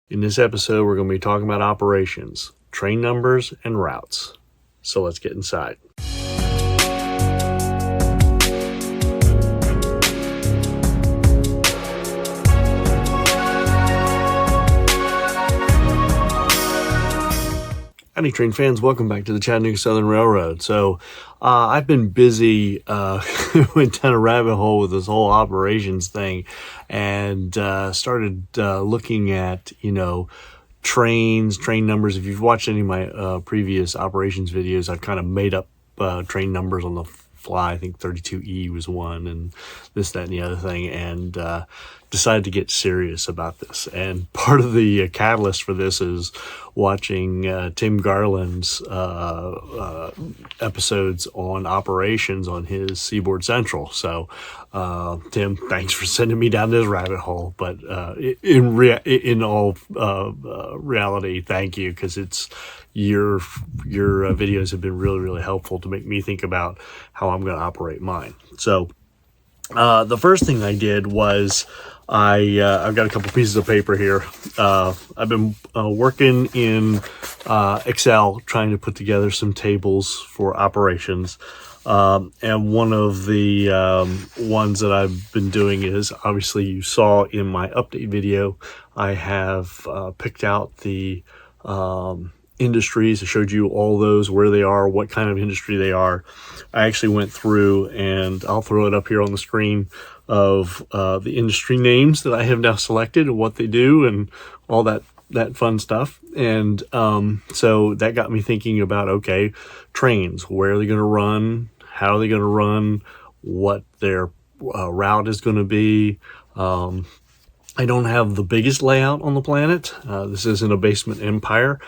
In this episode, we're going to be talking about operations, train numbers, and routes. So let's get inside. Howdy train fans, welcome back to the Chattanooga Southern Railroad. So I've been busy, went down a rabbit hole with this whole operations thing and started looking at, trains, train numbers. If you've watched any of my previous operations videos, I've kind of made up train numbers on the fly. I think 32E was one, and this, that, and the other thing, and decided to get serious about this. And part of the catalyst for this is watching Tim Garlands episodes on operations on his Seaboard Central. So Tim, thanks for sending me down this rabbit hole, but in all reality, thank you, because it's your videos have been really helpful to make me think about how I'm going to operate mine. So the first thing I did was I've got a couple pieces of paper here. I've been working in Excel trying to put together some tables for operations. And one of the ones that I've been doing is, obviously you saw in my update video, I have picked out the industries. I showed you all those, where they are, what kind of industry they are. I actually went through, and I'll throw it up here on the screen, of the industry names that I have now selected and what they do and all that fun stuff. And so that got me thinking about, okay, trains, where are they going to run? How are they going to run? What their route is going to be? I don't have the biggest layout on the planet. This isn't a basement empire.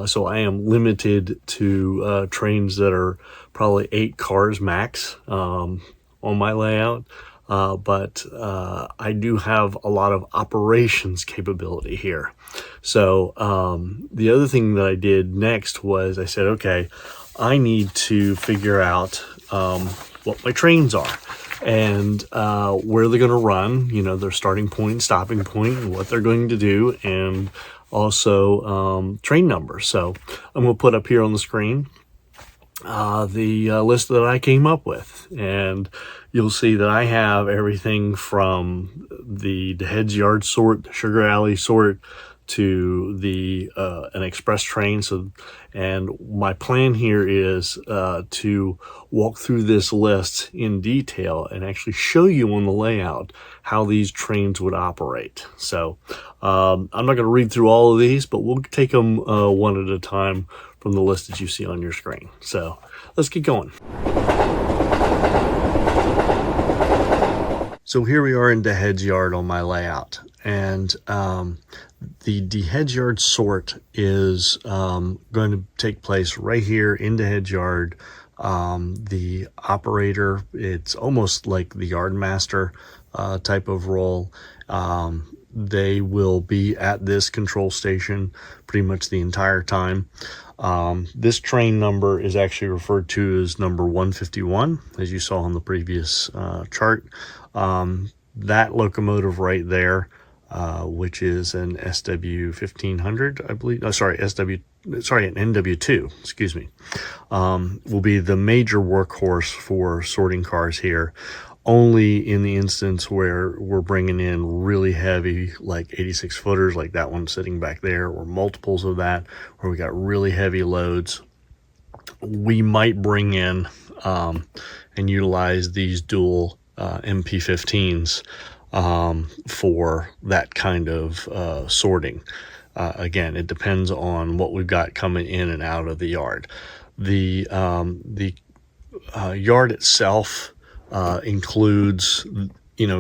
So I am limited to trains that are probably 8 cars max on my layout. But I do have a lot of operations capability here. So the other thing that I did next was I said, okay, I need to figure out what my trains are and where they're going to run, their starting point, stopping point, and what they're going to do, and also train numbers. So I'm going to put up here on the screen the list that I came up with, and you'll see that I have everything from the Heads Yard sort, the Sugar Alley sort, to the an express train. So, and my plan here is to walk through this list in detail and actually show you on the layout how these trains would operate. So I'm not going to read through all of these, but we'll take them one at a time from the list that you see on your screen. So let's get going. So here we are in the Heads Yard on my layout, and the Heads Yard sort is going to take place right here in the Heads Yard. The operator, it's almost like the yard master type of role. They will be at this control station pretty much the entire time. This train number is actually referred to as number 151, as you saw on the previous chart. That locomotive right there, which is an SW 1500, I believe. an NW2, excuse me, will be the major workhorse for sorting cars here. Only in the instance where we're bringing in really heavy, like 86 footers, like that one sitting back there, or multiples of that, where we got really heavy loads, we might bring in and utilize these dual MP15s for that kind of sorting. Again, it depends on what we've got coming in and out of the yard. The yard itself includes,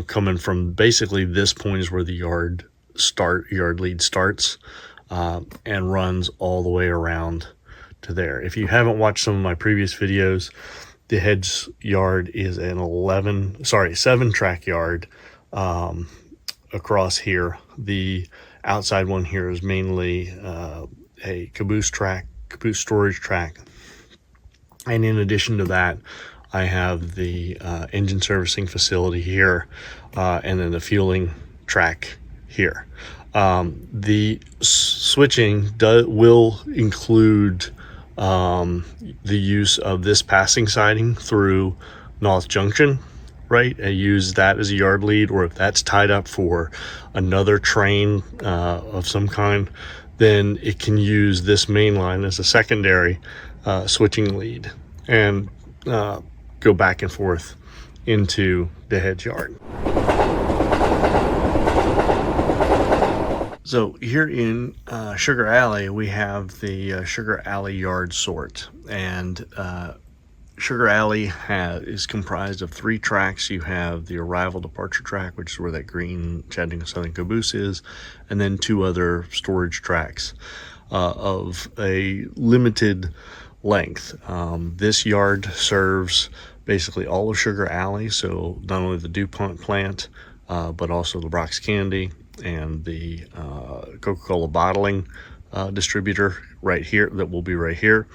coming from basically this point is where the yard lead starts, and runs all the way around to there. If you haven't watched some of my previous videos, the Heads Yard is an 7-track yard across here. The outside one here is mainly a caboose storage track, and in addition to that, I have the engine servicing facility here, and then the fueling track here. The switching will include the use of this passing siding through North Junction, right? I use that as a yard lead, or if that's tied up for another train of some kind, then it can use this main line as a secondary switching lead and go back and forth into the head yard. So here in Sugar Alley, we have the Sugar Alley yard sort, and Sugar Alley is comprised of 3 tracks. You have the arrival departure track, which is where that green Chattanooga Southern caboose is, and then 2 other storage tracks of a limited length. This yard serves basically all of Sugar Alley, so not only the DuPont plant, but also the Brock's Candy and the Coca-Cola bottling distributor right here, that will be right here.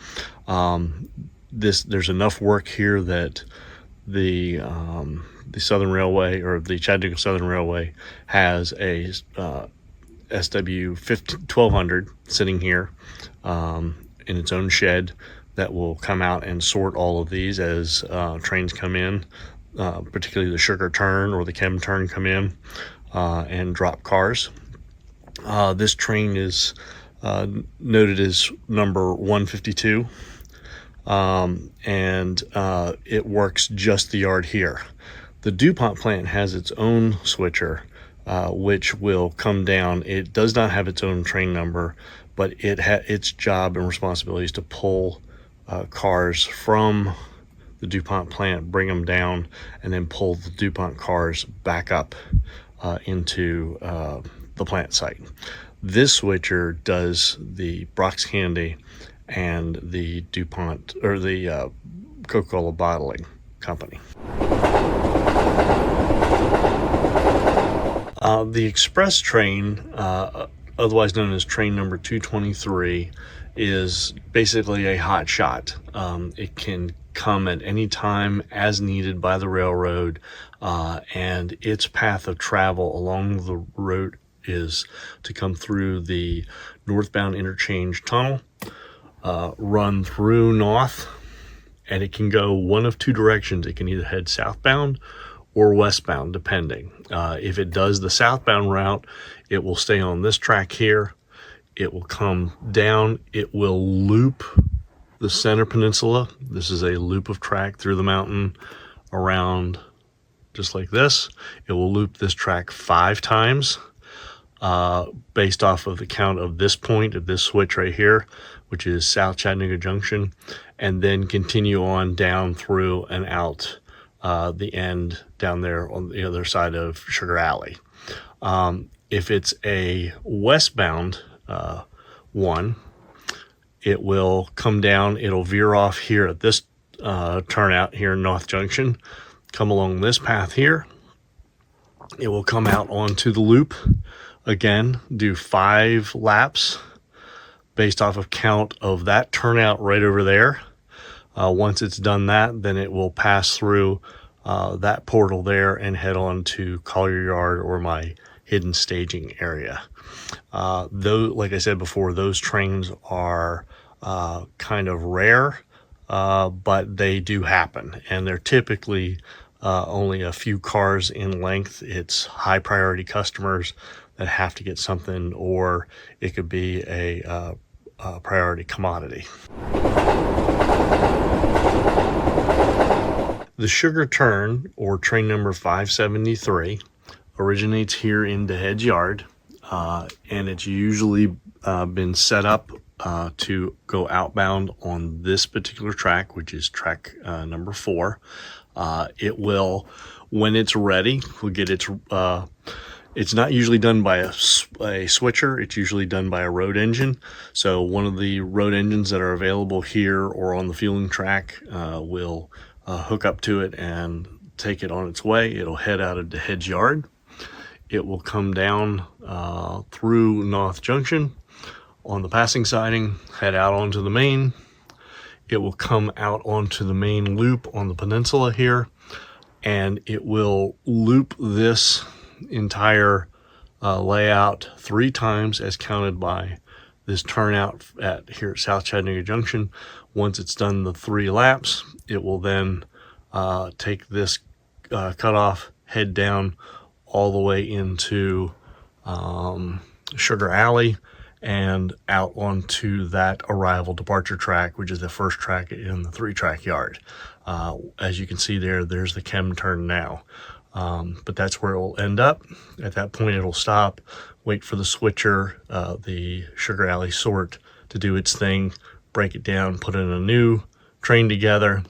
There's enough work here that the Southern Railway, or the Chattanooga Southern Railway, has a SW 1200 sitting here in its own shed that will come out and sort all of these as trains come in, particularly the Sugar Turn or the Chem Turn come in and drop cars. This train is noted as number 152, and it works just the yard here. The DuPont plant has its own switcher, which will come down. It does not have its own train number, but its job and responsibility is to pull cars from the DuPont plant, bring them down, and then pull the DuPont cars back up into the plant site. This switcher does the Brock's Candy and the DuPont, or the Coca-Cola bottling company. The express train, otherwise known as train number 223, is basically a hot shot. It can come at any time as needed by the railroad, and its path of travel along the road is to come through the northbound interchange tunnel, run through north, and it can go one of 2 directions. It can either head southbound or westbound, depending. If it does the southbound route, it will stay on this track here. It will come down. It will loop the center peninsula. This is a loop of track through the mountain around, just like this. It will loop this track 5 times based off of the count of this point, of this switch right here, which is South Chattanooga Junction, and then continue on down through and out the end down there on the other side of Sugar Alley. If it's a westbound one, it will come down, it'll veer off here at this turnout here in North Junction, come along this path here. It will come out onto the loop again, do 5 laps based off of count of that turnout right over there. Once it's done that, then it will pass through that portal there and head on to Collier Yard, or my hidden staging area. Though, like I said before, those trains are kind of rare, but they do happen, and they're typically only a few cars in length. It's high priority customers that have to get something, or it could be a priority commodity. The Sugar Turn, or train number 573, originates here in the head yard, and it's usually been set up to go outbound on this particular track, which is track number 4. It will, when it's ready, will get its it's not usually done by a switcher. It's usually done by a road engine. So one of the road engines that are available here or on the fueling track will hook up to it and take it on its way. It'll head out of the head yard. It will come down through North Junction on the passing siding, head out onto the main. It will come out onto the main loop on the peninsula here, and it will loop this entire layout 3 times as counted by this turnout here at South Chattanooga Junction. Once it's done the 3 laps, it will then take this cutoff, head down all the way into Sugar Alley and out onto that arrival departure track, which is the first track in the 3-track yard. As you can see there's the chem turn now. But that's where it will end up. At that point, it'll stop, wait for the switcher, the Sugar Alley sort, to do its thing, break it down, put in a new train together,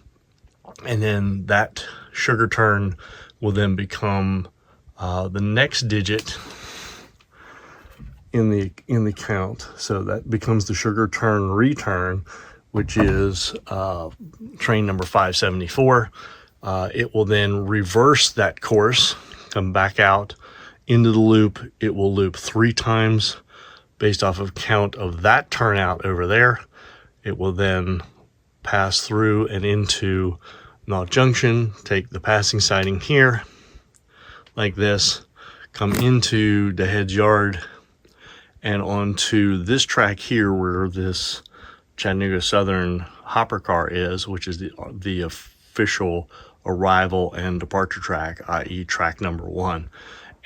and then that sugar turn will then become the next digit in the count. So that becomes the sugar turn return, which is train number 574. It will then reverse that course, come back out into the loop. It will loop 3 times based off of count of that turnout over there. It will then pass through and into North Junction, take the passing siding here like this, come into the head's yard and onto this track here where this Chattanooga Southern hopper car is, which is the official arrival and departure track, i.e. track number 1,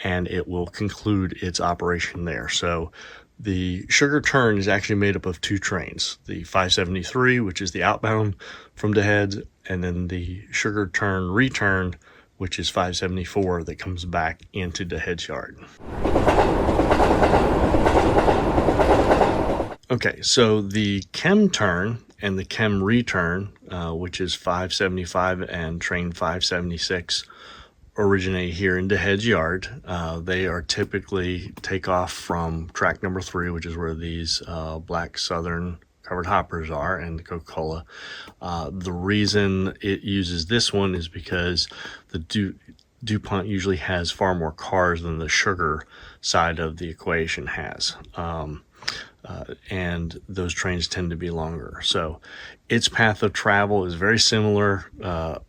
and it will conclude its operation there. So the sugar turn is actually made up of 2 trains, the 573, which is the outbound from the heads, and then the sugar turn return, which is 574, that comes back into the head's yard. Okay, so the chem turn and the chem return, which is 575 and train 576, originate here in the head's yard. They are typically take off from track number 3, which is where these black Southern covered hoppers are, and the Coca-Cola. The reason it uses this one is because the DuPont usually has far more cars than the sugar side of the equation has. And those trains tend to be longer. So its path of travel is very similar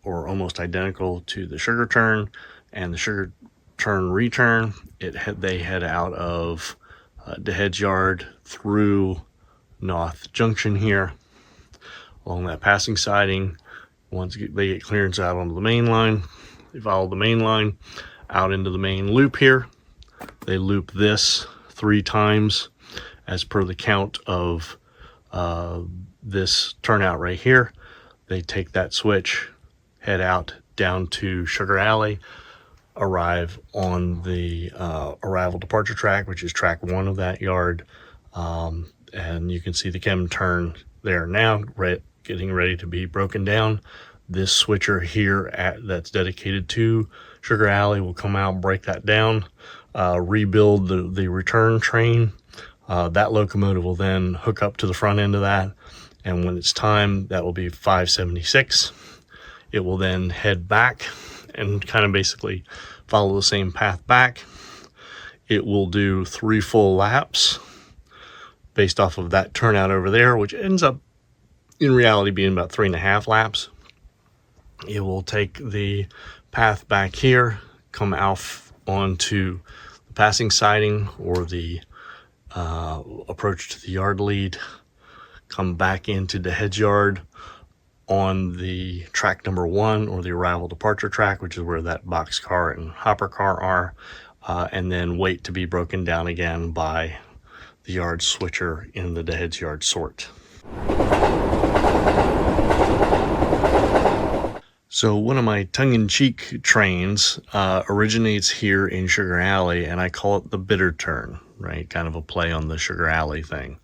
or almost identical to the sugar turn and the sugar turn return. They head out of the head's yard through North Junction here along that passing siding. Once they get clearance out onto the main line, they follow the main line out into the main loop here. They loop this 3 times as per the count of this turnout right here. They take that switch, head out down to Sugar Alley, arrive on the arrival departure track, which is track 1 of that yard. And you can see the chem turn there now, getting ready to be broken down. This switcher here that's dedicated to Sugar Alley will come out, break that down, rebuild the return train. That locomotive will then hook up to the front end of that, and when it's time, that will be 576. It will then head back and kind of basically follow the same path back. It will do 3 full laps based off of that turnout over there, which ends up in reality being about 3.5 laps. It will take the path back here, come out onto the passing siding or the approach to the yard lead, come back into the head's yard on the track number 1 or the arrival departure track, which is where that box car and hopper car are, and then wait to be broken down again by the yard switcher in the head's yard sort. So one of my tongue-in-cheek trains originates here in Sugar Alley, and I call it the bitter turn, right? Kind of a play on the Sugar Alley thing.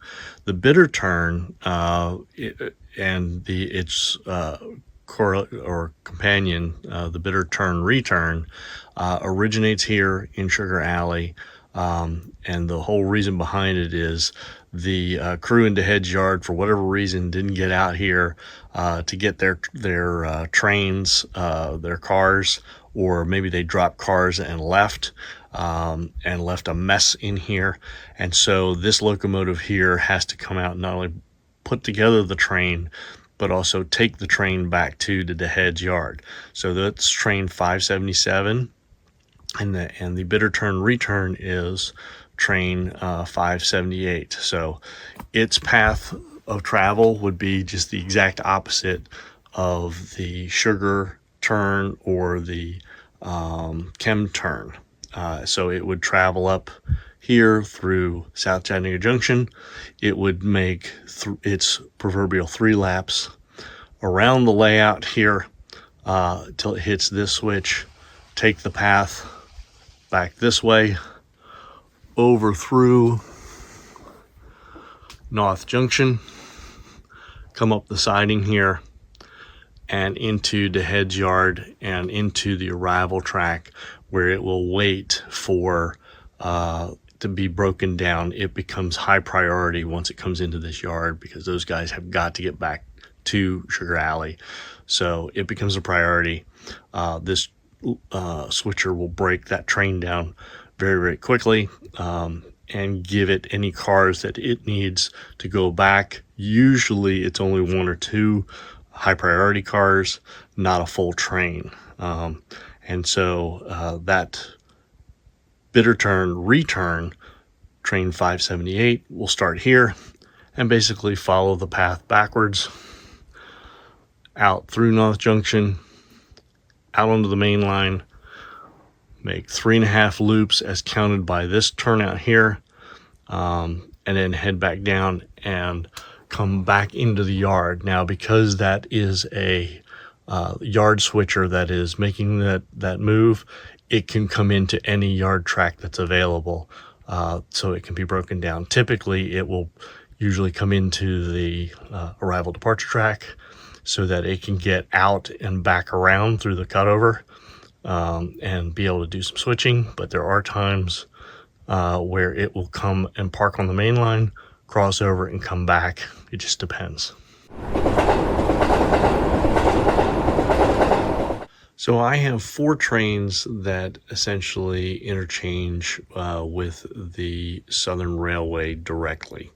The bitter turn and its companion, the bitter turn return, originates here in Sugar Alley. And the whole reason behind it is the crew in the head's yard, for whatever reason, didn't get out here to get their trains, their cars, or maybe they dropped cars and left a mess in here. And so this locomotive here has to come out and not only put together the train, but also take the train back to the head's yard. So that's train 577. and the bitter turn return is train 578. So its path of travel would be just the exact opposite of the sugar turn or the chem turn. So it would travel up here through South Chattanooga Junction. It would make its proverbial 3 laps around the layout here till it hits this switch, take the path back this way, over through North Junction, come up the siding here, and into the heads yard and into the arrival track, where it will wait for to be broken down. It becomes high priority once it comes into this yard, because those guys have got to get back to Sugar Alley. So it becomes a priority. This switcher will break that train down very, very quickly and give it any cars that it needs to go back. Usually it's only 1 or 2 high priority cars, not a full train. And so that bitter turn return, train 578, will start here and basically follow the path backwards out through North Junction, out onto the main line, make 3.5 loops as counted by this turnout here, and then head back down and come back into the yard. Now, because that is a yard switcher that is making that move, it can come into any yard track that's available, so it can be broken down. Typically, it will usually come into the arrival departure track so that it can get out and back around through the cutover and be able to do some switching. But there are times where it will come and park on the main line, cross over, and come back. It just depends. So I have 4 trains that essentially interchange with the Southern Railway directly.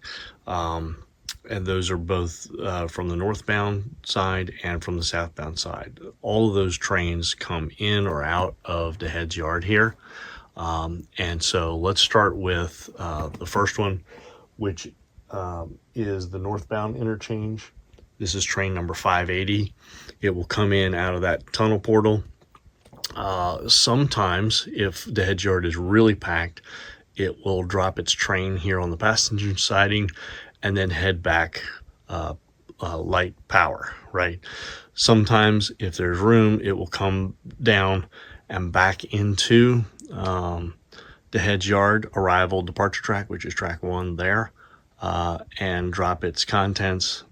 And those are both from the northbound side and from the southbound side. All of those trains come in or out of the heads yard here. And so let's start with the first one, which is the northbound interchange. This is train number 580. It will come in out of that tunnel portal. Sometimes, if the heads yard is really packed, it will drop its train here on the passenger siding and then head back light power, right? Sometimes, if there's room, it will come down and back into the heads yard arrival departure track, which is track 1 there, and drop its contents.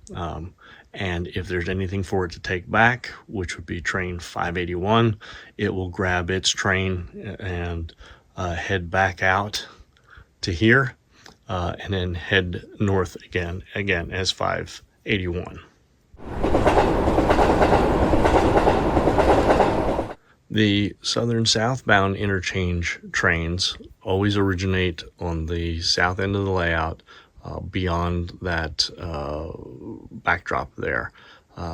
And if there's anything for it to take back, which would be train 581, it will grab its train and head back out to here, and then head north again as 581. The southern southbound interchange trains always originate on the south end of the layout, beyond that backdrop there.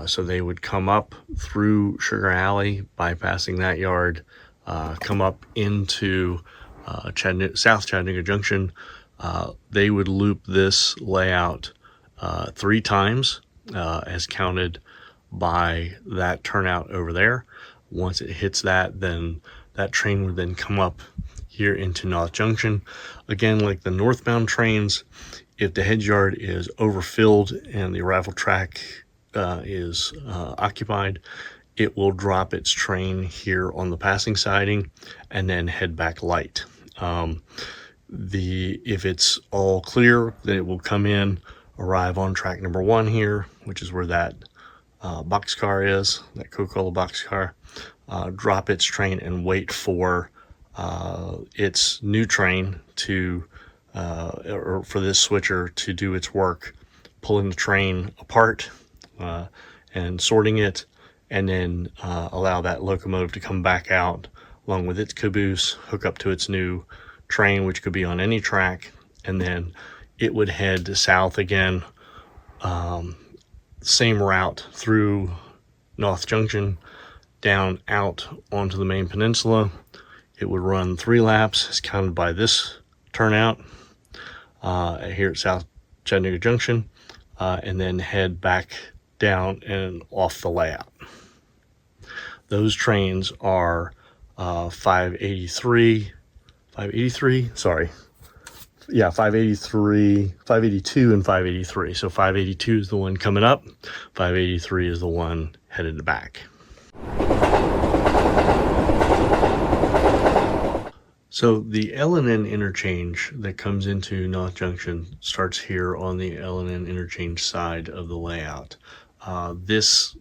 So they would come up through Sugar Alley, bypassing that yard, come up into South Chattanooga Junction. They would loop this layout 3 times as counted by that turnout over there. Once it hits that, then that train would then come up here into North Junction. Again, like the northbound trains, if the head yard is overfilled and the arrival track is occupied, it will drop its train here on the passing siding and then head back light. If it's all clear, then it will come in, arrive on track number 1 here, which is where that boxcar is, that Coca-Cola boxcar, drop its train and wait for its new train to or for this switcher to do its work, pulling the train apart and sorting it, and then allow that locomotive to come back out along with its caboose, hook up to its new train, which could be on any track, and then it would head south again, same route through North Junction, down out onto the main peninsula. it would run 3 laps as counted by this turnout here at South Chattanooga Junction, and then head back down and off the layout. Those trains are 582 and 583. So 582 is the one coming up, 583 is the one headed back. So the L&N interchange that comes into North Junction starts here on the L&N interchange side of the layout. This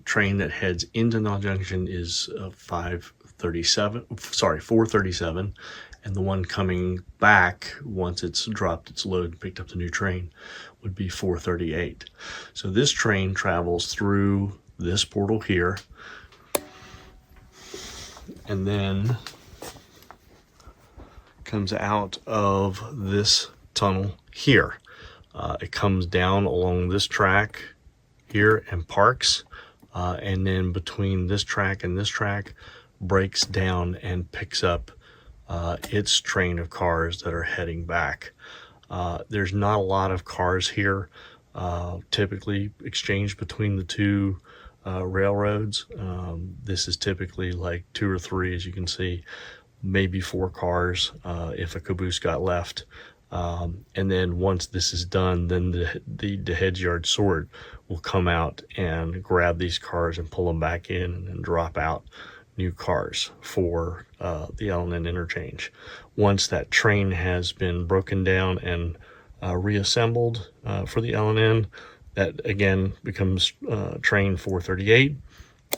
train that heads into North Junction is 437, and the one coming back once it's dropped its load and picked up the new train would be 438. So this train travels through this portal here, and then comes out of this tunnel here. It comes down along this track here and parks, and then between this track and this track breaks down and picks up its train of cars that are heading back. There's not a lot of cars here typically exchanged between the two railroads. This is typically like 2 or 3, as you can see, maybe 4 cars if a caboose got left. And then once this is done, then the heads yard sort will come out and grab these cars and pull them back in and drop out new cars for the L&N interchange. Once that train has been broken down and reassembled for the L&N, that again becomes train 438.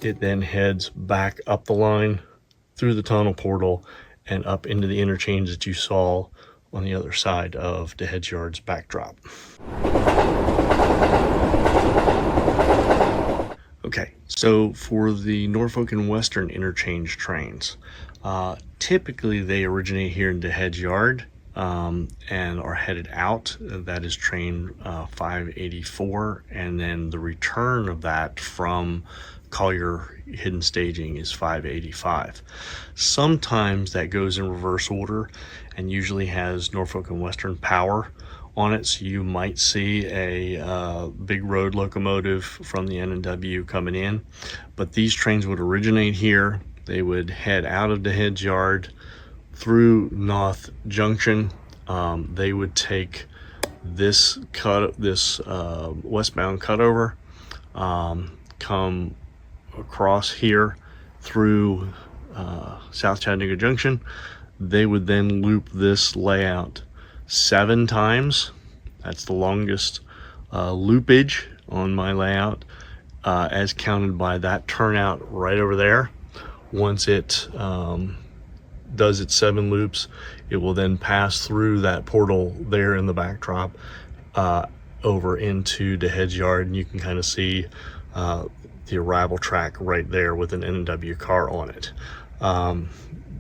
It then heads back up the line through the tunnel portal and up into the interchange that you saw on the other side of the heads yard's backdrop. Okay, so for the Norfolk and Western interchange trains, typically they originate here in the heads yard and are headed out. That is train 584, and then the return of that from Collier Hidden Staging is 585. Sometimes that goes in reverse order and usually has Norfolk and Western power on it, so you might see a big road locomotive from the N&W coming in, but these trains would originate here. They would head out of the heads yard through North Junction. They would take this westbound cutover, come across here through South Chattanooga Junction. They would then loop this layout 7 times. That's the longest loopage on my layout, as counted by that turnout right over there. Once it does its 7 loops, it will then pass through that portal there in the backdrop over into the heads yard, and you can kind of see the arrival track right there with an N&W car on it.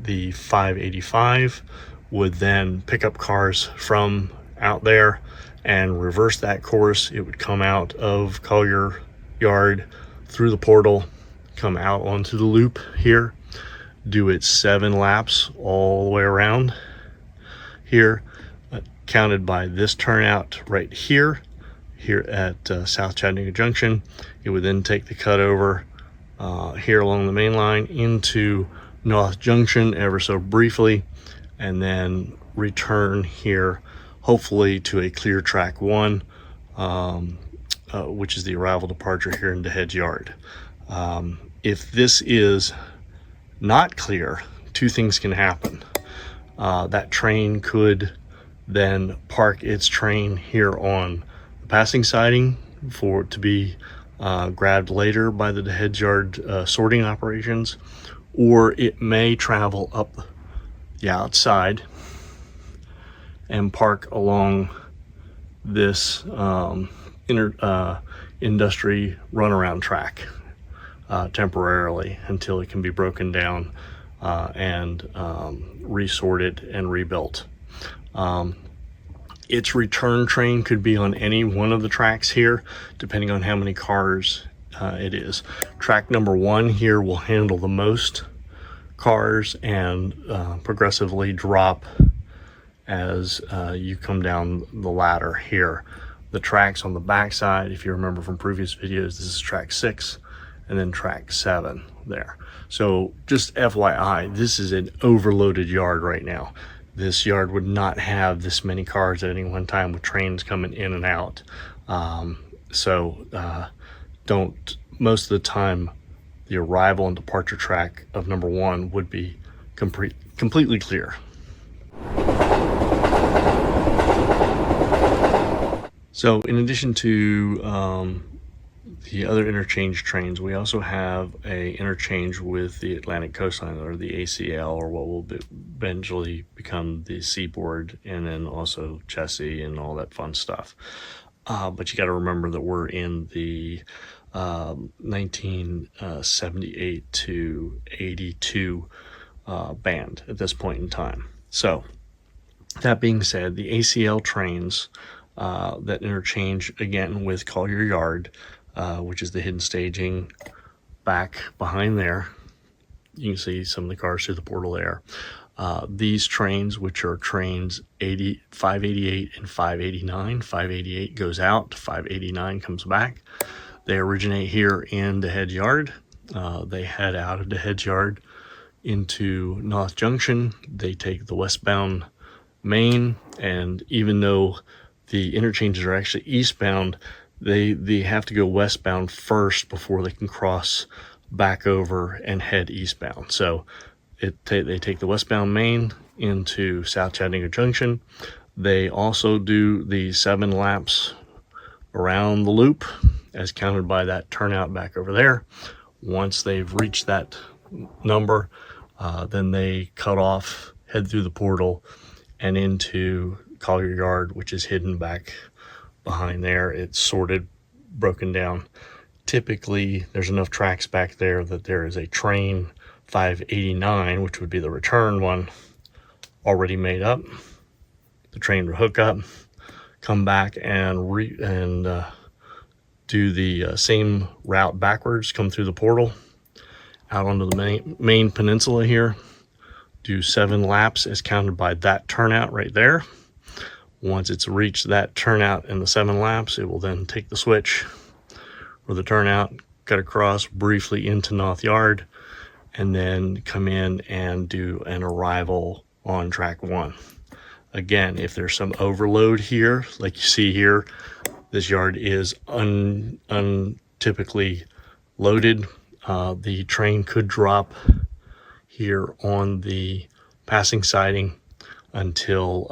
The 585 would then pick up cars from out there and reverse that course. It would come out of Collier Yard through the portal, come out onto the loop here, do its 7 laps all the way around here, counted by this turnout right here at South Chattanooga Junction. It would then take the cutover here along the main line into North Junction ever so briefly, and then return here, hopefully to a clear track 1, which is the arrival departure here in the heads yard. If this is not clear, 2 things can happen. That train could then park its train here on the passing siding for it to be grabbed later by the heads yard sorting operations, or it may travel up the outside and park along this industry runaround track temporarily until it can be broken down and resorted and rebuilt. Its return train could be on any one of the tracks here, depending on how many cars it is. Track number 1 here will handle the most cars and progressively drop as you come down the ladder here. The tracks on the back side, if you remember from previous videos, this is track 6 and then track 7 there. So just FYI, this is an overloaded yard right now. This yard would not have this many cars at any one time with trains coming in and out. Most of the time, the arrival and departure track of number 1 would be completely clear. So in addition to the other interchange trains, we also have a interchange with the Atlantic Coastline, or the ACL, or what will eventually become the Seaboard, and then also Chessie and all that fun stuff. But you got to remember that we're in the 1978 to 82 band at this point in time. So that being said, the ACL trains that interchange again with Collier Yard, which is the hidden staging back behind there. You can see some of the cars through the portal there. These trains, which are trains 588 and 589, 588 goes out, 589 comes back. They originate here in the Head Yard. They head out of the Head Yard into North Junction. They take the westbound main, and even though the interchanges are actually eastbound, they have to go westbound first before they can cross back over and head eastbound. So they take the westbound main into South Chattanooga Junction. They also do the 7 laps around the loop as counted by that turnout back over there. Once they've reached that number, then they cut off, head through the portal and into Collier Yard, which is hidden back behind there. It's sorted, broken down. Typically, there's enough tracks back there that there is a train 589, which would be the return one, already made up. The train would hook up, come back and do the same route backwards, come through the portal, out onto the main peninsula here, do 7 laps as counted by that turnout right there. Once it's reached that turnout in the 7 laps, it will then take the switch or the turnout, cut across briefly into North Yard, and then come in and do an arrival on track 1. Again, if there's some overload here, like you see here, this yard is untypically loaded. The train could drop here on the passing siding until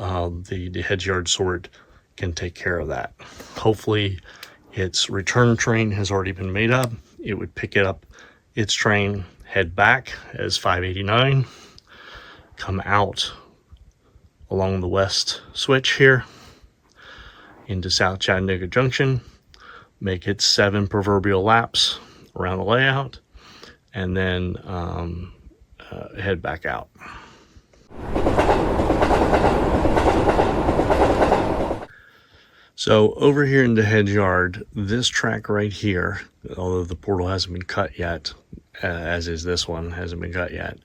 the head yard sort can take care of that. Hopefully its return train has already been made up. It would pick it up, its train, head back as 589, come out along the west switch here into South Chattanooga Junction, make its 7 proverbial laps around the layout, and then head back out. So over here in the Head Yard, this track right here, although the portal hasn't been cut yet, as is this one, hasn't been cut yet,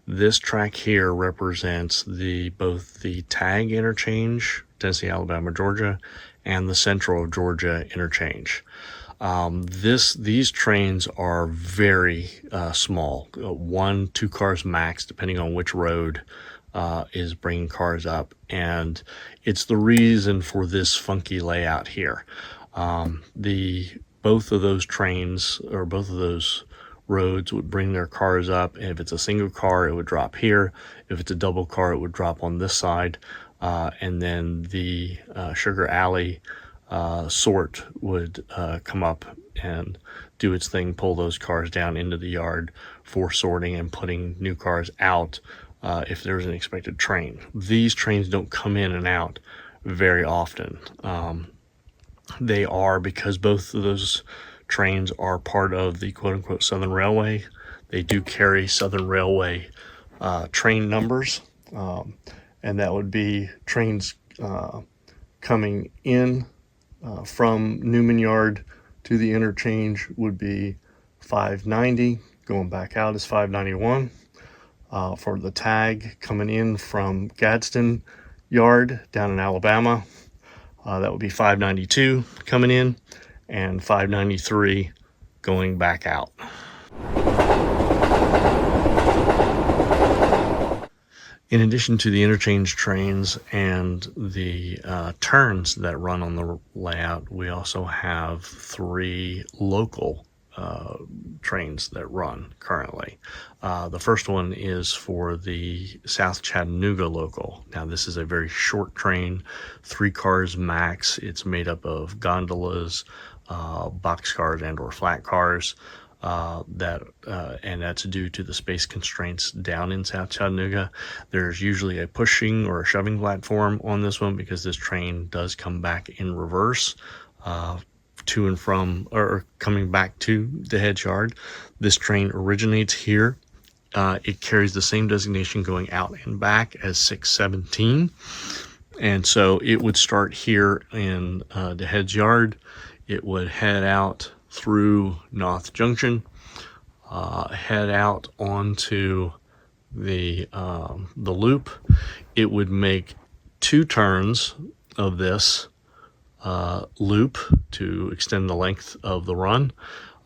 this track here represents both the tag interchange, Tennessee, Alabama, Georgia, and the Central of Georgia interchange. These trains are very small, 1-2 cars max, depending on which road is bringing cars up, and it's the reason for this funky layout here. Both of those trains, or both of those roads, would bring their cars up. If it's a single car, it would drop here. If it's a double car, it would drop on this side, and then the Sugar Alley sort would come up and do its thing, pull those cars down into the yard for sorting and putting new cars out if there's an expected train. These trains don't come in and out very often. They are, because both of those trains are part of the quote-unquote Southern Railway. They do carry Southern Railway train numbers, and that would be trains coming in from Newman Yard to the interchange would be 590, going back out is 591. For the tag coming in from Gadsden Yard down in Alabama, that would be $592 coming in and $593 going back out. In addition to the interchange trains and the turns that run on the layout, we also have 3 local trains that run currently. The first one is for the South Chattanooga local. Now, this is a very short train, 3 cars max. It's made up of gondolas, boxcars and or flat cars. And that's due to the space constraints down in South Chattanooga. There's usually a pushing or a shoving platform on this one because this train does come back in reverse to and from, or coming back to the Heads Yard. This train originates here. It carries the same designation going out and back as 617. And so it would start here in the Heads Yard. It would head out through North Junction, head out onto the loop. It would make 2 turns of this loop to extend the length of the run,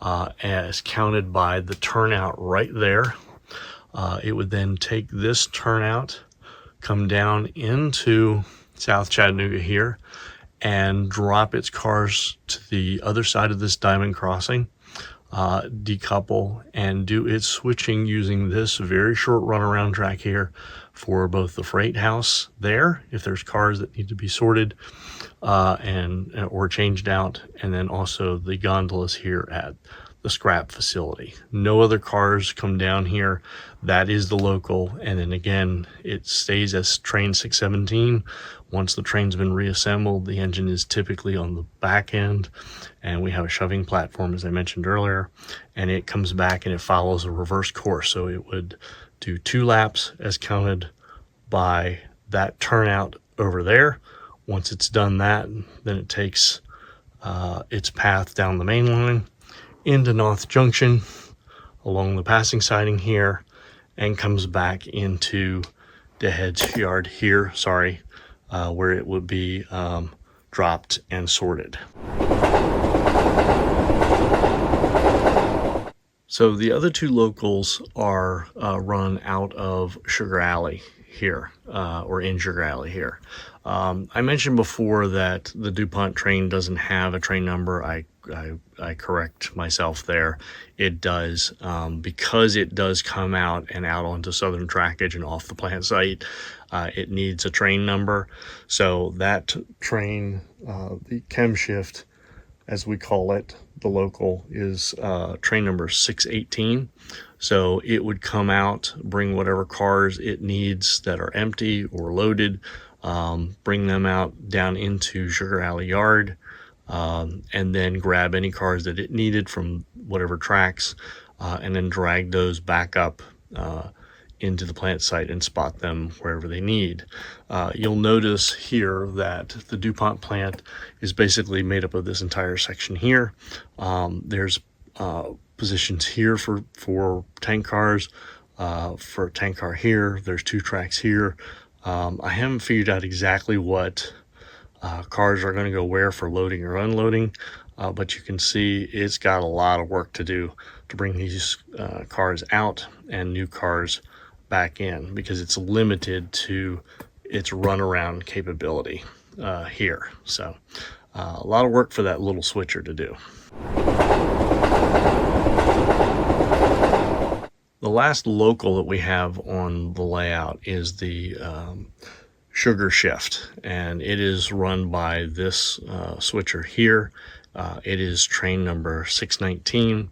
as counted by the turnout right there. It would then take this turnout, come down into South Chattanooga here, and drop its cars to the other side of this diamond crossing, decouple, and do its switching using this very short runaround track here for both the freight house there, if there's cars that need to be sorted or changed out, and then also the gondolas here at the scrap facility. No other cars come down here. That is the local, and then again it stays as train 617. Once the train's been reassembled, the engine is typically on the back end, and we have a shoving platform, as I mentioned earlier, and it comes back and it follows a reverse course. So it would do 2 laps as counted by that turnout over there. Once it's done that, then it takes its path down the main line into North Junction along the passing siding here, and comes back into the Heads Yard here, where it would be dropped and sorted. So the other 2 locals are run out of Sugar Alley here, or in Sugar Alley here. I mentioned before that the DuPont train doesn't have a train number. I correct myself there. It does, because it does come out and out onto Southern Trackage and off the plant site. It needs a train number. So that train, the chem shift, as we call it, the local, is train number 618. So it would come out, bring whatever cars it needs that are empty or loaded, bring them out down into Sugar Alley Yard, and then grab any cars that it needed from whatever tracks, and then drag those back up into the plant site and spot them wherever they need. You'll notice here that the DuPont plant is basically made up of this entire section here. There's positions here for tank cars, for a tank car here. There's 2 tracks here. I haven't figured out exactly what cars are going to go where for loading or unloading, but you can see it's got a lot of work to do to bring these cars out and new cars back in, because it's limited to its runaround capability here. So a lot of work for that little switcher to do. The last local that we have on the layout is the sugar shift, and it is run by this switcher here. It is train number 619.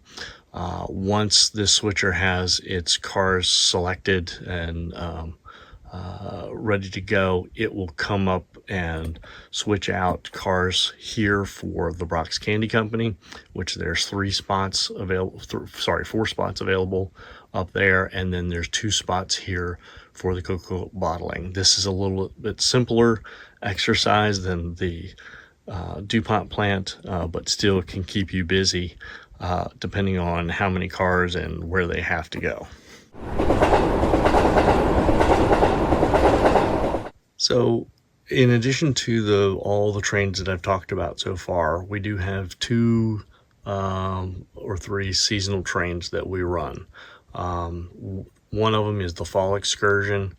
Once this switcher has its cars selected and ready to go, it will come up and switch out cars here for the Brock's Candy Company, which there's 4 spots available up there, and then there's 2 spots here for the Coca-Cola bottling. This is a little bit simpler exercise than the DuPont plant, but still can keep you busy depending on how many cars and where they have to go. So in addition to all the trains that I've talked about so far, we do have two or three seasonal trains that we run. One of them is the fall excursion.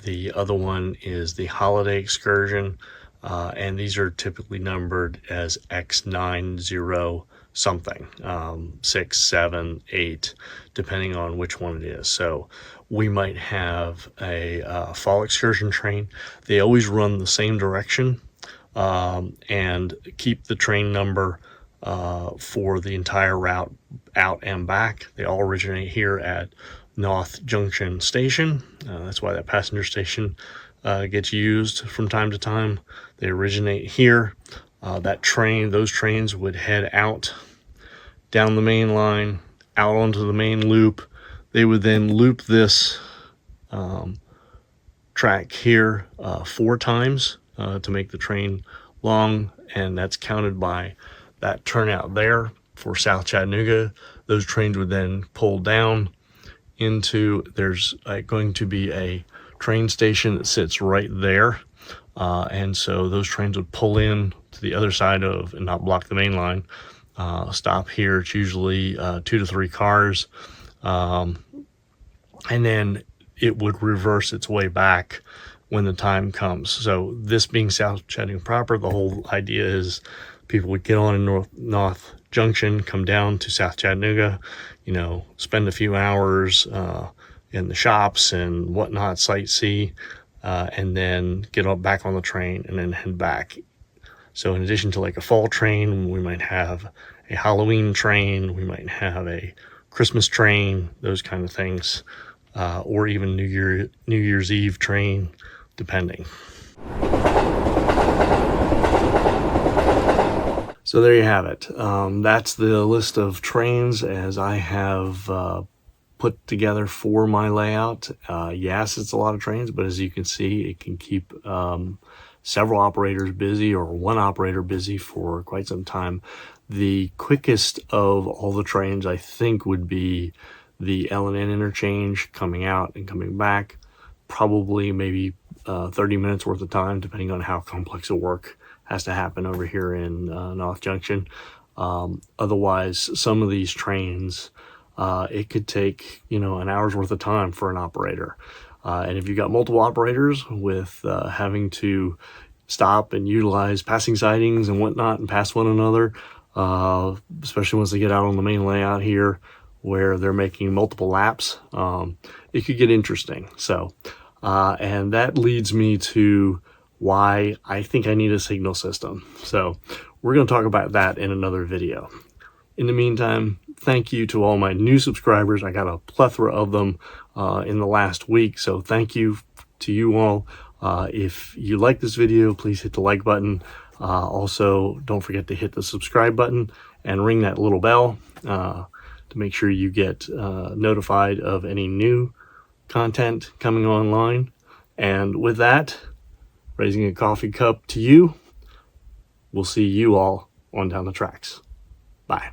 The other one is the holiday excursion. And these are typically numbered as X90 something, 6, 7, 8, depending on which one it is. So we might have a fall excursion train. They always run the same direction and keep the train number for the entire route out and back. They all originate here at North Junction Station. That's why that passenger station gets used from time to time. They originate here. Those trains would head out down the main line, out onto the main loop. They would then loop this track here 4 times to make the train long, and that's counted by that turnout there for South Chattanooga. Those trains would then pull down into, there's going to be a train station that sits right there, and so those trains would pull in to the other side of and not block the main line. Stop here. It's usually 2 to 3 cars, and then it would reverse its way back when the time comes. So this being South Chattanooga proper, the whole idea is people would get on in North Junction, come down to South Chattanooga, spend a few hours in the shops and whatnot, sightsee, and then get back on the train and then head back. So in addition to like a fall train, we might have a Halloween train, we might have a Christmas train, those kind of things, or even New Year's Eve train, depending. So there you have it. That's the list of trains as I have put together for my layout. Yes, it's a lot of trains, but as you can see, it can keep several operators busy, or one operator busy, for quite some time. The quickest of all the trains, I think, would be the L&N interchange coming out and coming back. Probably maybe 30 minutes worth of time, depending on how complex the work has to happen over here in North Junction. Otherwise, some of these trains, it could take, an hour's worth of time for an operator. And if you've got multiple operators with having to stop and utilize passing sidings and whatnot and pass one another, especially once they get out on the main layout here where they're making multiple laps, it could get interesting. So, and that leads me to why I think I need a signal system. So we're going to talk about that in another video. In the meantime, thank you to all my new subscribers. I got a plethora of them in the last week, so thank you to you all. If you like this video, please hit the like button. Also, don't forget to hit the subscribe button and ring that little bell to make sure you get notified of any new content coming online. And with that, raising a coffee cup to you. We'll see you all on down the tracks. Bye.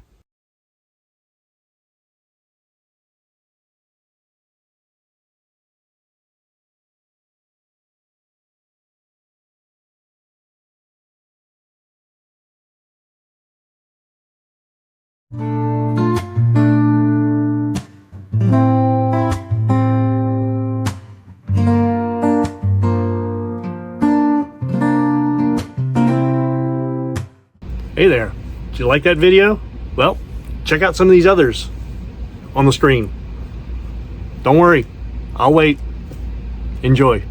Hey there, did you like that video? Well, check out some of these others on the screen. Don't worry, I'll wait. Enjoy.